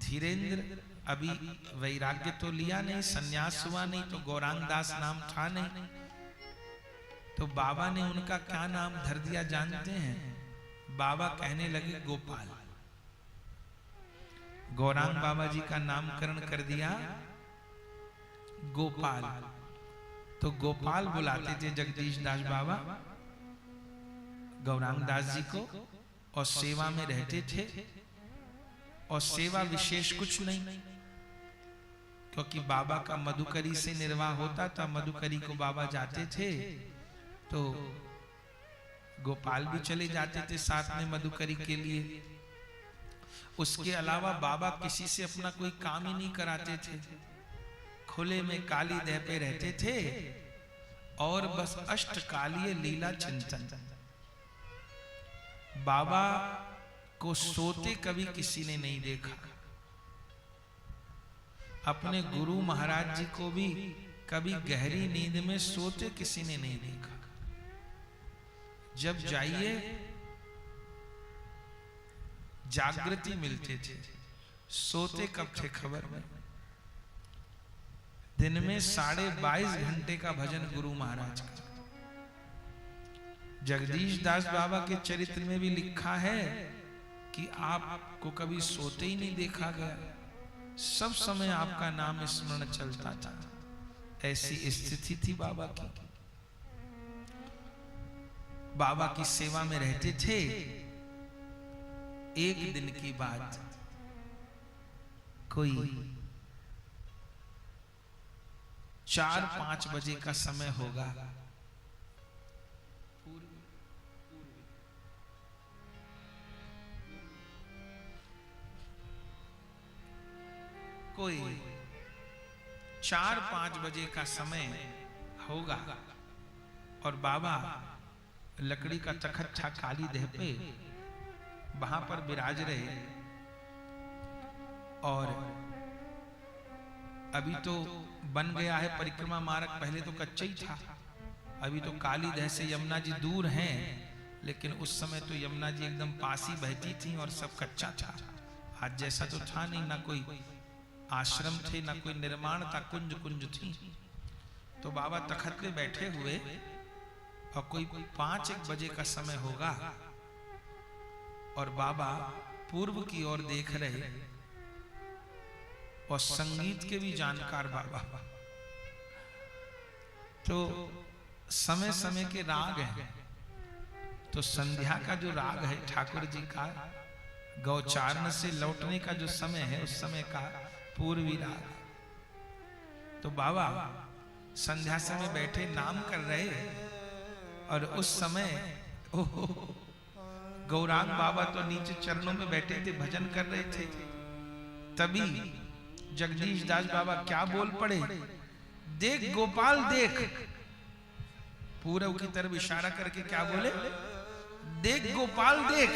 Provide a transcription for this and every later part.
धीरेन्द्र अभी वैराग्य तो लिया नहीं, सन्यास हुआ नहीं, तो गौरांग दास नाम था नहीं। तो बाबा ने उनका क्या नाम धर दिया जानते हैं? बाबा कहने लगे गोपाल। गौरांग बाबा जी का नामकरण कर दिया गोपाल। तो गोपाल बुलाते थे जगदीश दास बाबा गौरांग दास जी को, और सेवा में रहते थे। और सेवा विशेष कुछ नहीं, क्योंकि बाबा का मधुकरी से निर्वाह होता था। मधुकरी को बाबा जाते थे तो गोपाल भी चले जाते थे साथ में मधुकरी के लिए। उसके अलावा बाबा किसी से अपना कोई काम ही नहीं कराते थे, खुले में काली देह पे रहते थे और बस अष्टकालीय लीला चिंतन। बाबा को सोते कभी किसी ने नहीं देखा। अपने गुरु महाराज जी को भी कभी गहरी नींद में सोते किसी ने नहीं देखा। जब जाइए जागृति मिलते थे, सोते कब थे खबर में। दिन में 22.5 घंटे का भजन गुरु महाराज का। जगदीश दास बाबा के चरित्र में भी लिखा है कि आपको कभी सोते ही नहीं देखा गया, सब समय आपका नाम स्मरण चलता था। ऐसी स्थिति थी बाबा की। बाबा की सेवा में रहते थे। एक दिन की बात, कोई 4-5 बजे का समय होगा। कोई 4-5 बजे का समय होगा और बाबा लकड़ी का तखत था काली देह पे, वहां पर विराज रहे। और अभी तो बन गया है परिक्रमा मार्ग, पहले तो कच्चा ही था। अभी तो काली देह से यमुना जी दूर हैं, लेकिन उस समय तो यमुना जी एकदम पास ही बहती थी और सब कच्चा था। आज जैसा तो था नहीं, ना कोई आश्रम थे, ना कोई निर्माण था, कुंज कुंज थी। तो बाबा तखत पे बैठे हुए और कोई 5-1 बजे का समय होगा और बाबा पूर्व की ओर देख रहे। और संगीत के भी जानकार बाबा। तो समय समय के राग हैं। तो संध्या का जो राग है ठाकुर जी का, गौचारण से लौटने का जो समय है, उस समय का पूर्वी राग। तो बाबा संध्या समय बैठे नाम कर रहे और उस समय गौरांग बाबा तो नीचे चरणों में बैठे थे, भजन कर रहे थे। तभी जगदीश दास बाबा क्या बोल पड़े, देख गोपाल देख। पूरब की तरफ इशारा करके क्या बोले, देख गोपाल देख,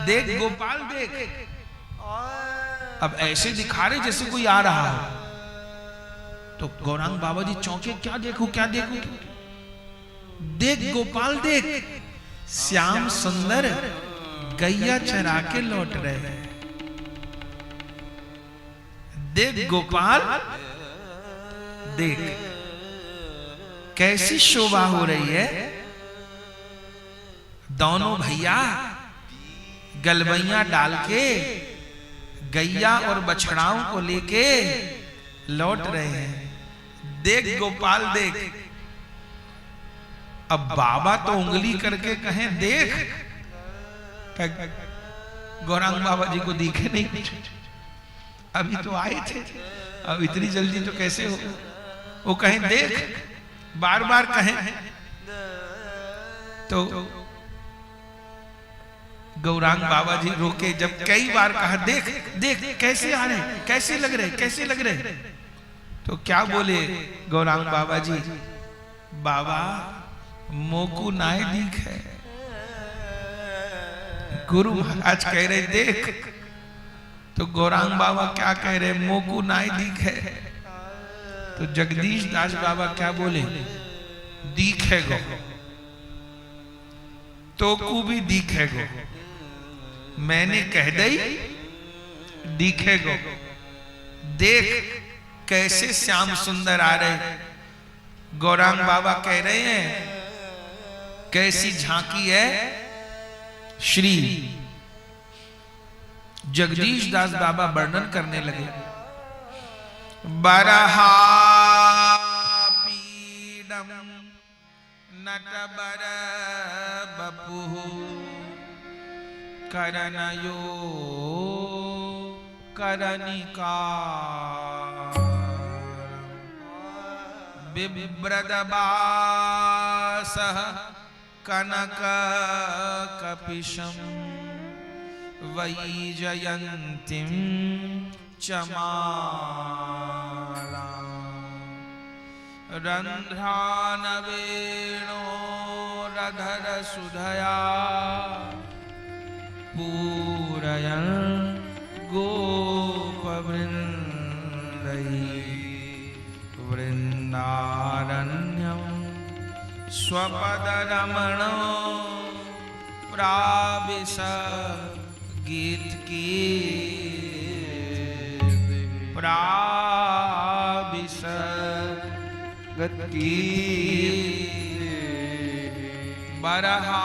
देख गोपाल देख। अब ऐसे दिखा रहे जैसे कोई आ रहा है। तो गौरांग बाबा जी चौंके, क्या देखूं क्या देखूं। देख गोपाल देख, श्याम सुंदर गैया चरा के लौट रहे हैं। देख गोपाल देख, कैसी शोभा हो रही है। दोनों भैया गलबैया डाल के गैया और बछड़ाओं को लेके लौट रहे हैं। देख गोपाल देख। अब बाबा तो उंगली करके कहें देख, गौरांग बाबा जी को दिखे नहीं, अभी तो आए थे, अब इतनी जल्दी तो कैसे हो। वो कहें देख, बार बार कहें तो गौरांग बाबा जी रोके। जब कई बार कहा देख देख कैसे आ रहे, कैसे लग रहे, कैसे लग रहे, तो क्या बोले गौरांग बाबा जी, बाबा मोकू नाय दिख है। गुरु महाराज कह रहे देख, तो गौरांग बाबा क्या कह रहे, मोकू नाय दिख है। तो जगदीश दास बाबा क्या बोले, दिख है गो, तो को भी दिख है गो। मैंने कह दई दिखेगो। देख कैसे श्याम सुंदर आ रहे। गौरांग बाबा कह रहे हैं कैसी झांकी है। श्री जगदीश दास बाबा वर्णन करने लगे। बरहा पीडम नटबर बपुः करनयो करनिका बिभ्रदबासः कनक कपिशं वैजयन्तीं चमाला रन्ध्रानवेणोरधर सुधया पूरयन् गोपवृन्दैः वृन्दारण्यं स्वपदरमणो प्राविश गीत की प्राविश गति बरहा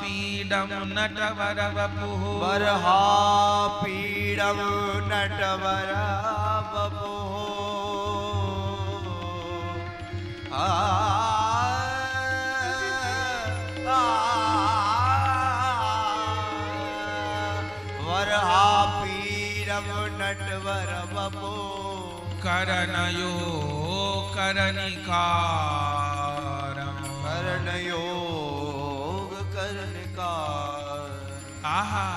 पीडम नटवर वपुः बरहा पीडम नटवर वपुः वरहा पीडम नटवर वपुः करनयो करनिकारं कर्णयोग कर्णिकार। आहा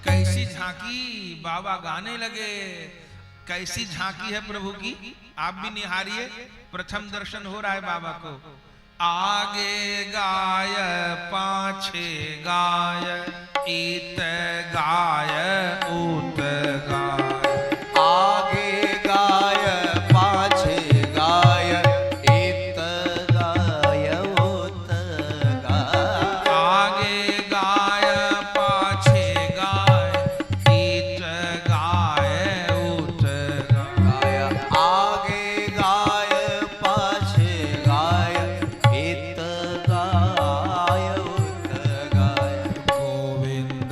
कैसी झांकी। बाबा गाने लगे। कैसी झांकी है प्रभु की। आप भी निहारिए। प्रथम दर्शन हो रहा है बाबा को। आगे गाय पाछे गाय इत गाय उत गाय। आगे गाय पाछे गाय इत गाय उत गाय। आगे गाय पाछे गाय इत गाय उत गाय। आगे गाय पाछे गाय इत गाय उत गाय। गोविंद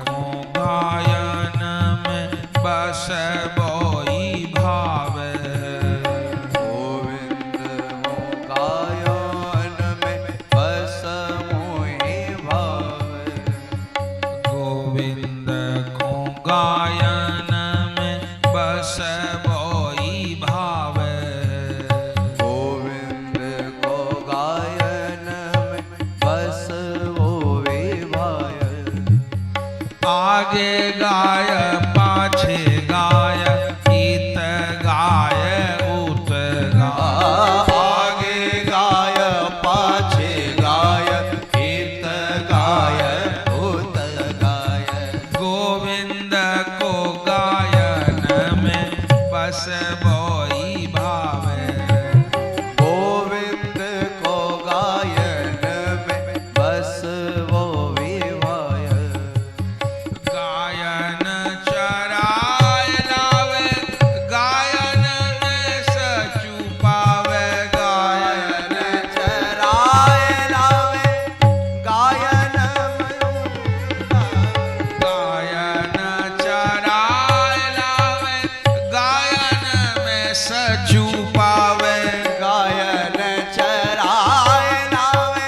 को गायन में बस बोई भाव। गोविंद को गायन में बस मोहि भाव। गोविंद को गायन में बस बोई भाव। गोविंद को गायन में बस वो विभाय। आगे गाय पाछे गाय इत गाय उत गाय। आगे गाय पाछे गाय इत गाय उत गाय। गोविंद को गायन में बस बोई भाव। गोविंद को गायन में बस वो विभाय। गायन चराय लावे गायन में सचू पावे। गायन गायन चराय लावे गायन गायन चराय लावे गायन में सचू पावे। गायन चराय लावे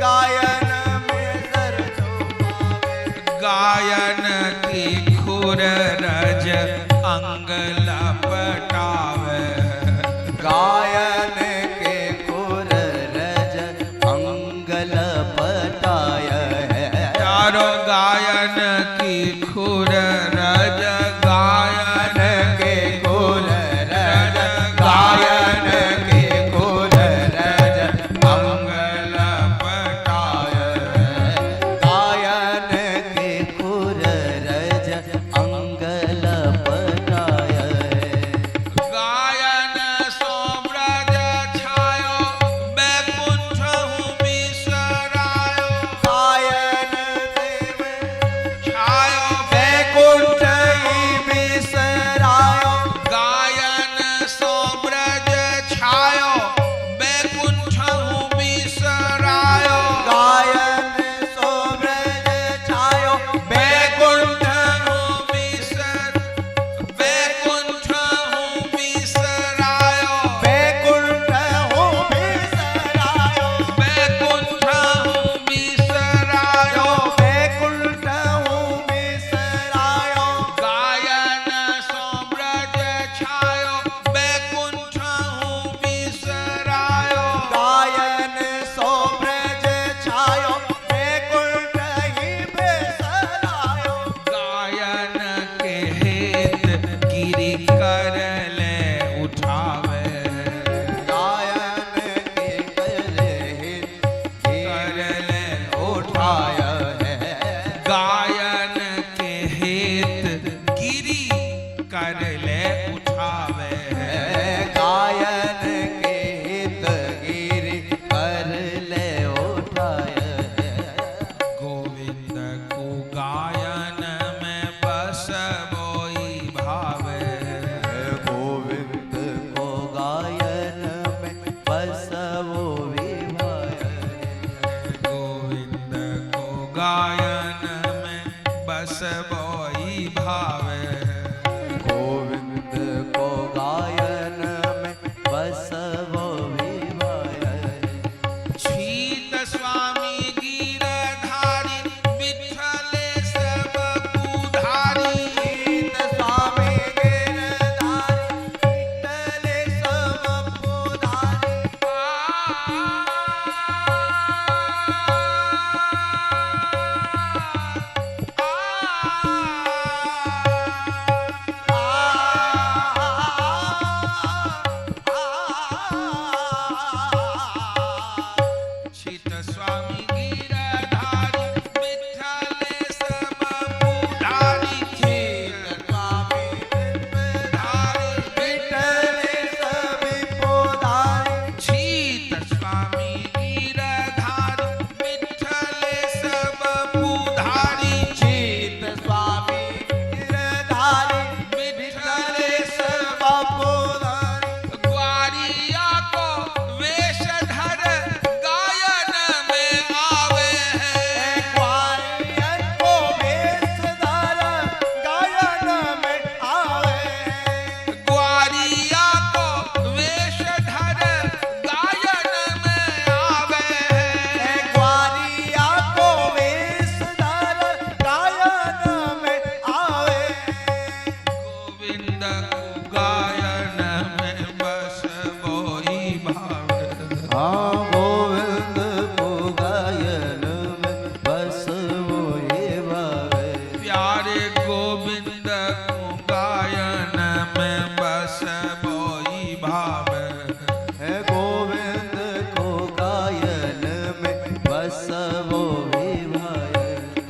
गायन में सरजू पावे। गायन की खुर रज अंग लपटावे। गायन के खुर रज अंग लपटाय है। चारों गायन की खुर रज गायन के खुर रज गायन के खुर रज अंग लपटाय। गायन के खुर रज अंग लपटाय है। कर ले उठावे गायन के हित गिरि कर ले उठाए गोविंद को गायन में बस बोई भावे गोविंद को गायन में बस वो विभाए गोविंद को गायन में बस बोई भावे गोविंद को गायन में बस वो विभाए शीत स्वामी गिरधारी विठ्ठले सब पुधारी शीत स्वामी गिरधारी विठ्ठले सब पुधारी शीत स्वामी गिरधारी विठ्ठले सब पुधारी शीत स्वामी धारी विठ्ठले सब पुधारी शीत स्वामी गिरधारी विठ्ठले सब पुधारी शीत स्वामी गिरधारी विठ्ठले सब पुधारी ग्वारिया को वेशधर गायन में आवे हैं ग्वालियर को वेशधर गायन में आवे ग्वारिया को वेशधर गायन में आवे हैं ग्वालिया को वेशधर गायन में आवे गोविंद को गायन में बस बोई भावे हाँ गोविंद को गायन में बस वो ये भावे प्यारे गोविंद को गायन में बस बोई भावे है गोविंद को गायन में बस वो विभाए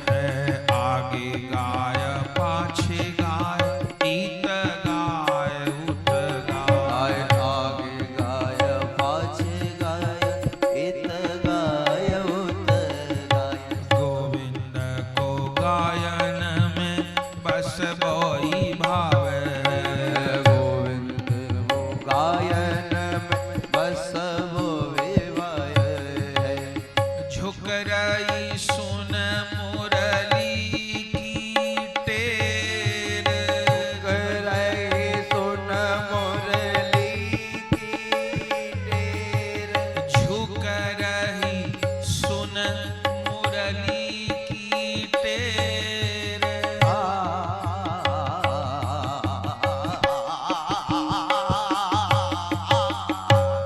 है आगे गाय पाछे गाय इत गाय उत गाय गाय आगे गाय पाछे गाय इत गाय उत गाय गोविंद को गायन में बस बोई भावे गोविंद को गायन में बस वो विभाए झुक रही सुन मुरली की टेर रही सुन मुरली की टेर झुक रही सुन मुरली की टेर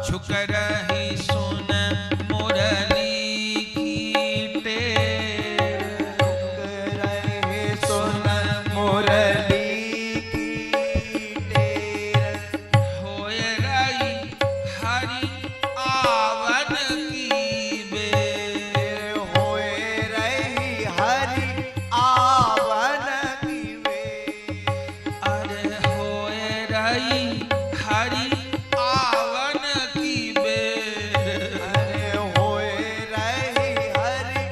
झुक रही सुन मुरली की टेर रहे सुन मुरली की टेर होय रही हरि आवन की बेर होए रही हरि आवन की वे अरे होय रही हरि आवन की बेर अरे होए रही हरि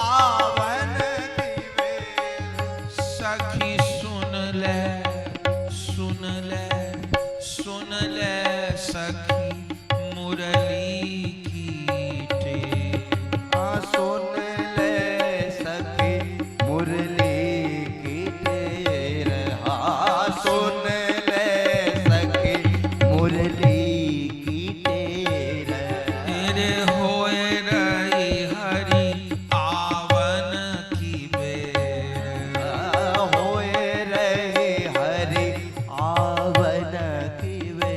आवन की वे सखी सुन ले सुन ले सुन ले सखी मुरली की टेर सुन ले सखी मुरली की टेर सुन ले सखी मुरली की टेर तेरे होए रही हरि आवन की बेर होए रहे हरि आवन की वे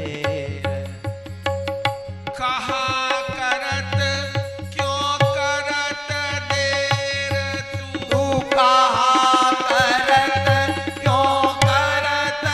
कहा करत क्यों करत देर तू कहा करत क्यों करत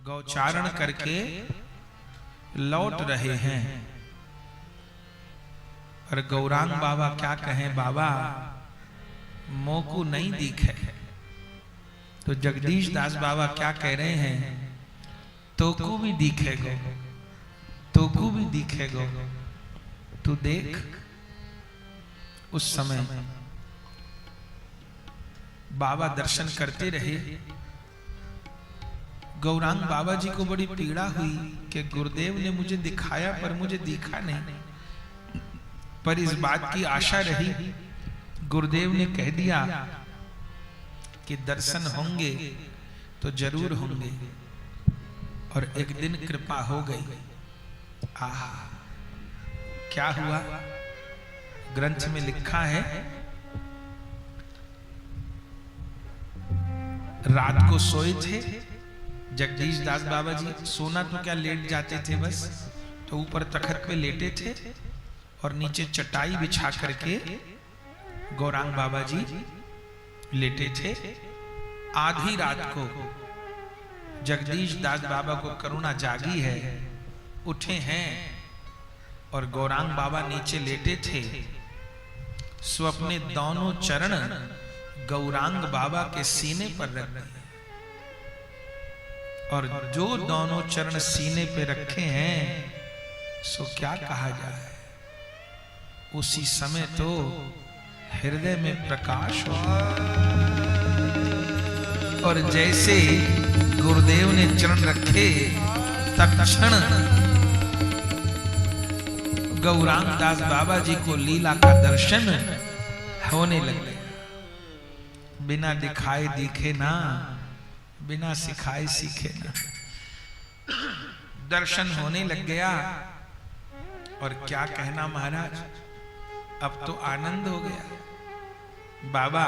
गौचारण करके लौट रहे हैं। और गौरांग बाबा क्या कहें, बाबा मोकू नहीं दिखे। तो जगदीश दास बाबा क्या कह रहे हैं, तोकू भी दिखेगो, तोकू भी दिखेगो। तू देख, उस समय बाबा दर्शन करते रहे। गौरांग बाबा जी को बड़ी पीड़ा हुई कि गुरुदेव ने मुझे दिखाया पर मुझे दिखा नहीं। पर इस बात की आशा रही, गुरुदेव ने कह दिया कि दर्शन होंगे तो जरूर होंगे। और एक दिन कृपा हो गई। आहा, क्या हुआ? ग्रंथ में लिखा है, रात को सोए थे जगदीश दास बाबा जी। सोना तो क्या, लेट जाते थे बस। तो ऊपर तखत पे लेटे थे और नीचे चटाई बिछा करके गौरांग बाबा जी लेटे थे। आधी रात को जगदीश दास बाबा को करुणा जागी है, उठे हैं और गौरांग बाबा नीचे लेटे थे। सो अपने दोनों चरण गौरांग बाबा के सीने पर रख दिए। और जो दोनों चरण सीने पे रखे हैं, सो क्या कहा जाए, उसी समय तो हृदय में प्रकाश हो। और जैसे गुरुदेव ने चरण रखे, तत्क्षण गौरांग दास बाबा जी को लीला का दर्शन होने लगे। बिना दिखाए दिखे ना, बिना सिखाए सीखे ना। दर्शन होने लग गया। और क्या कहना महाराज, अब तो आनंद हो गया। बाबा